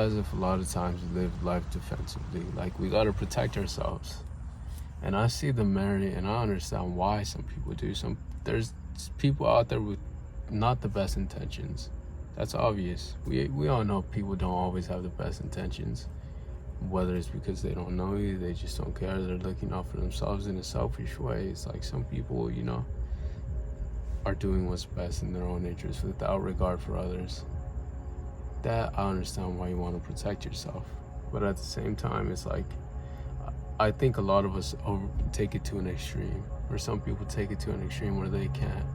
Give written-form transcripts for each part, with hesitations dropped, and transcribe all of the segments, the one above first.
as if a lot of times we live life defensively. Like, we gotta protect ourselves. And I see the merit, and I understand why some people do. There's people out there with not the best intentions. That's obvious. We all know people don't always have the best intentions. Whether it's because they don't know you, they just don't care, they're looking out for themselves in a selfish way. It's like some people, are doing what's best in their own interest without regard for others. That I understand why you want to protect yourself. But at the same time, it's like, I think a lot of us take it to an extreme, or some people take it to an extreme where they can't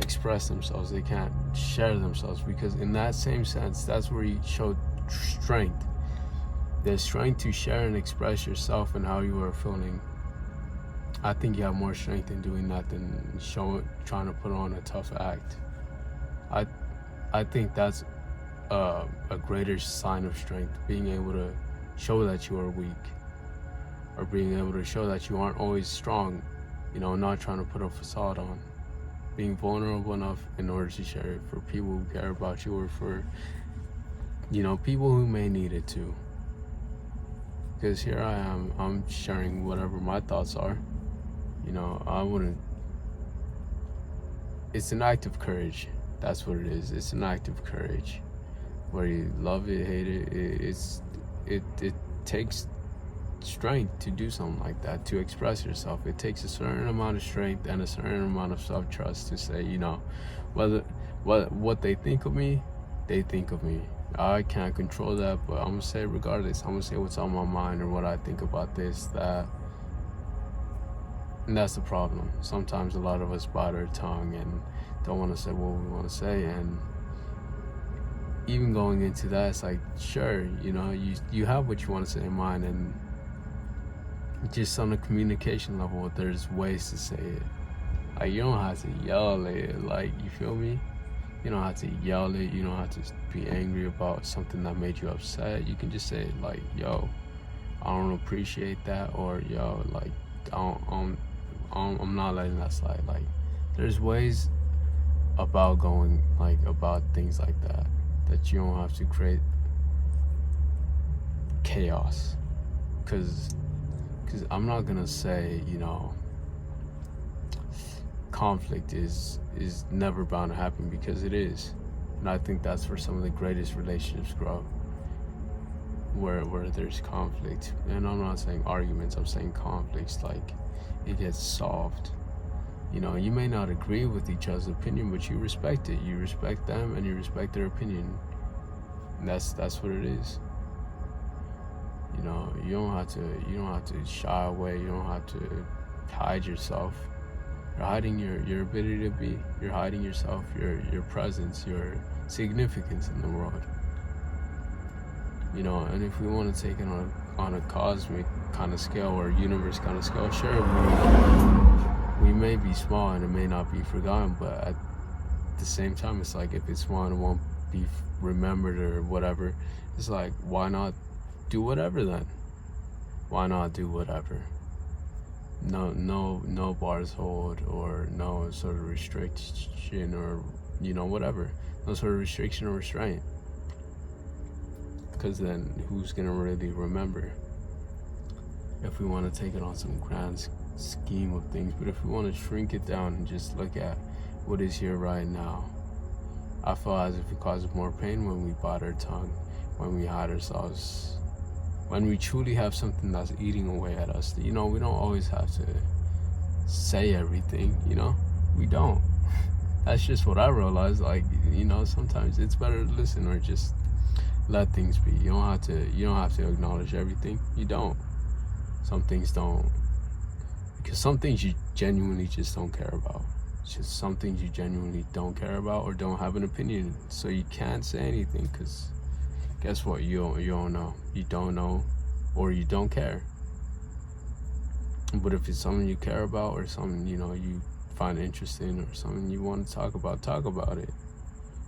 express themselves, they can't share themselves, because in that same sense, that's where you show strength. There's strength to share and express yourself and how you are feeling. I think you have more strength in doing that than trying to put on a tough act. I think that's a greater sign of strength, being able to show that you are weak, or being able to show that you aren't always strong, not trying to put a facade on. Being vulnerable enough in order to share it for people who care about you, or for, people who may need it too. Because here I am, I'm sharing whatever my thoughts are. It's an act of courage. That's what it is. It's an act of courage. Whether you love it, hate it, it takes strength to do something like that, to express yourself. It takes a certain amount of strength and a certain amount of self-trust to say, what they think of me, they think of me. I can't control that, but I'm gonna say it regardless. I'm gonna say what's on my mind, or what I think about this, that. And that's the problem. Sometimes a lot of us bite our tongue and don't want to say what we want to say. And even going into that, it's like, sure, you have what you want to say in mind, and just on a communication level, there's ways to say it. Like, you don't have to yell it, like, you feel me? You don't have to yell it, you don't have to be angry about something that made you upset. You can just say, like, yo, I don't appreciate that, or yo, like, I'm not letting that slide. Like, there's ways about things like that you don't have to create chaos. Because I'm not gonna say, conflict is never bound to happen, because it is. And I think that's where some of the greatest relationships grow, where there's conflict. And I'm not saying arguments, I'm saying conflicts. Like, it gets solved. You may not agree with each other's opinion, but you respect it. You respect them, and you respect their opinion. And that's what it is. You don't have to shy away. You don't have to hide yourself. You're hiding your ability to be. You're hiding yourself, your presence, your significance in the world. And if we want to take it on a cosmic kind of scale, or universe kind of scale, sure, we may be small and it may not be forgotten, but at the same time, it's like, if it's small and it won't be remembered or whatever, it's like, why not do whatever then? Why not do whatever? No bars hold, or no sort of restriction, or whatever. No sort of restriction or restraint. Because then who's gonna really remember? If we want to take it on some grand scheme of things, but if we want to shrink it down and just look at what is here right now, I feel as if it causes more pain when we bite our tongue, when we hide ourselves, when we truly have something that's eating away at us. We don't always have to say everything, we don't. That's just what I realized. Like, sometimes it's better to listen, or just let things be. You don't have to acknowledge everything. You don't. Some things don't, because some things you genuinely just don't care about. It's just some things you genuinely don't care about, or don't have an opinion, so you can't say anything, because guess what? You don't know. You don't know, or you don't care. But if it's something you care about, or something you find interesting, or something you want to talk about it.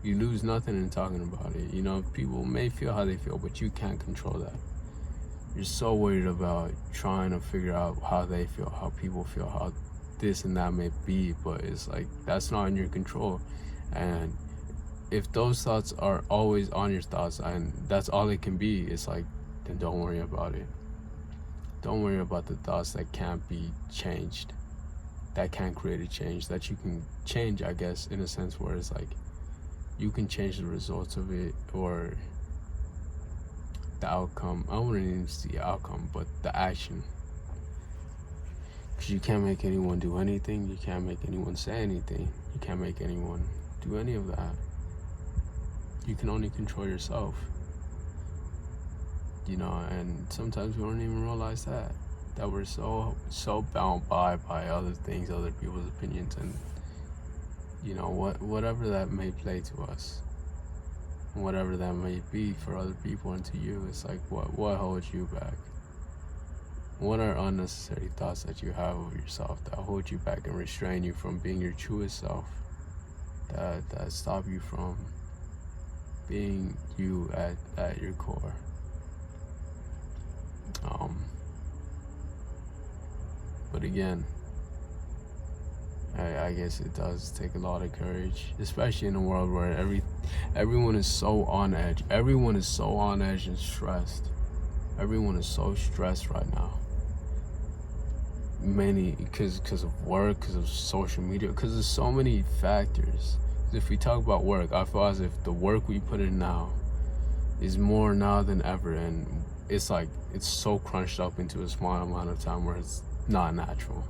You lose nothing in talking about it. People may feel how they feel, but you can't control that. You're so worried about trying to figure out how they feel, how people feel, how this and that may be, but it's like, that's not in your control. And if those thoughts are always on your thoughts and that's all it can be, it's like, then don't worry about it. Don't worry about the thoughts that can't be changed, that can't create a change, that you can change, I guess, in a sense where it's like you can change the results of it or the outcome. I wouldn't even see the outcome, but the action. Because you can't make anyone do anything, you can't make anyone say anything, you can't make anyone do any of that. You can only control yourself. You know, and sometimes we don't even realize that we're so bound by other things, other people's opinions, and you know, whatever that may play to us, whatever that may be for other people and to you. It's like, what holds you back? What are unnecessary thoughts that you have of yourself that hold you back and restrain you from being your truest self, that stop you from being you at your core? But again, I guess it does take a lot of courage, especially in a world where everyone is so on edge. Everyone is so on edge and stressed. Everyone is so stressed right now. Many, because of work, because of social media, because there's so many factors. If we talk about work, I feel as if the work we put in now is more now than ever, and it's like it's so crunched up into a small amount of time where it's not natural.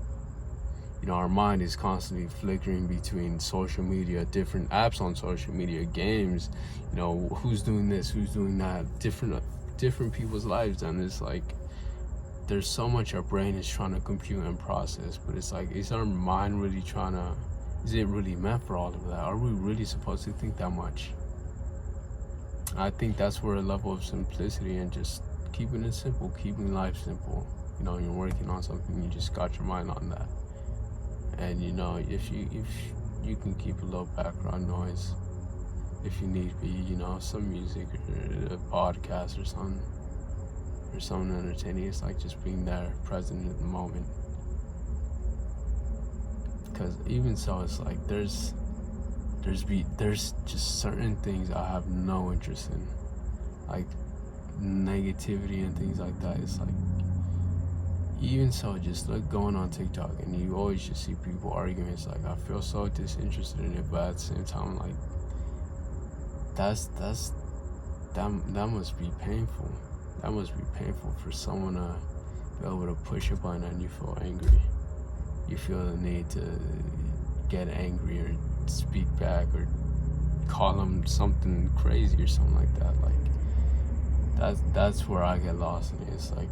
You know, our mind is constantly flickering between social media, different apps on social media, games, you know, who's doing this, who's doing that, different people's lives. And it's like there's so much our brain is trying to compute and process, but it's like, is our mind really is it really meant for all of that? Are we really supposed to think that much? I think that's where a level of simplicity and just keeping it simple, keeping life simple. You know, you're working on something, you just got your mind on that. And you know, if you can keep a little background noise, if you need be, you know, some music or a podcast or something entertaining. It's like just being there, present in the moment. Because even so, it's like there's just certain things I have no interest in, like negativity and things like that. It's like, even so, just like going on TikTok and you always just see people arguing. It's like I feel so disinterested in it, but at the same time, like that must be painful. That must be painful for someone to be able to push a button and you feel angry. You feel the need to get angry or speak back or call them something crazy or something like that. Like that's where I get lost in it. It's like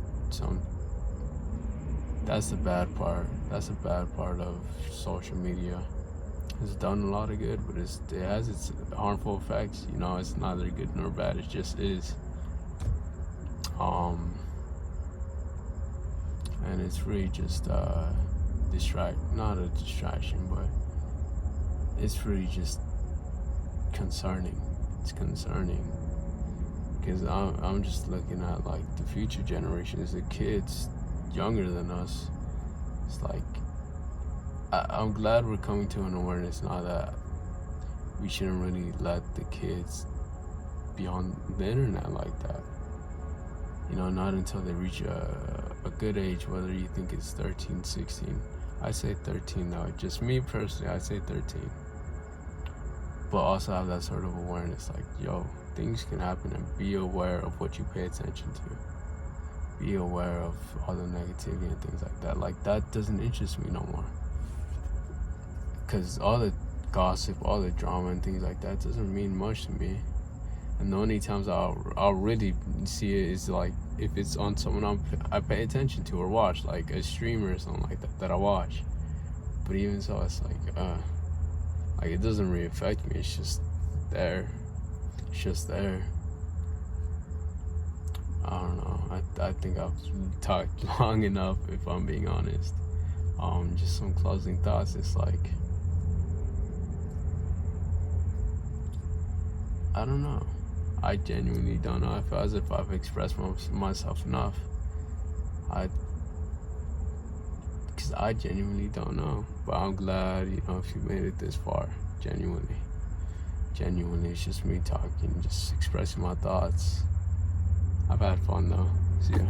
that's the bad part. That's the bad part of social media. It's done a lot of good, but it has its harmful effects. You know, it's neither good nor bad. It just is. And it's really just not a distraction, but it's really just concerning. It's concerning because I'm just looking at like the future generations, the kids younger than us. It's like I'm glad we're coming to an awareness now that we shouldn't really let the kids be on the internet like that. You know, not until they reach a good age, whether you think it's 13, 16. I say 13 though, just me personally, I say 13. But also have that sort of awareness, like, yo, things can happen, and be aware of what you pay attention to. Be aware of all the negativity and things like that. Like, that doesn't interest me no more. Because all the gossip, all the drama and things like that doesn't mean much to me. And the only times I'll really see it is like if it's on someone I pay attention to or watch, like a streamer or something like that I watch. But even so, it's like it doesn't really affect me. It's just there. It's just there. I don't know. I think I've talked long enough, if I'm being honest. Just some closing thoughts. It's like, I don't know. I genuinely don't know. I feel as if I've expressed myself enough. Because I genuinely don't know. But I'm glad, you know, if you made it this far. Genuinely. Genuinely, it's just me talking, just expressing my thoughts. I've had fun though. See ya.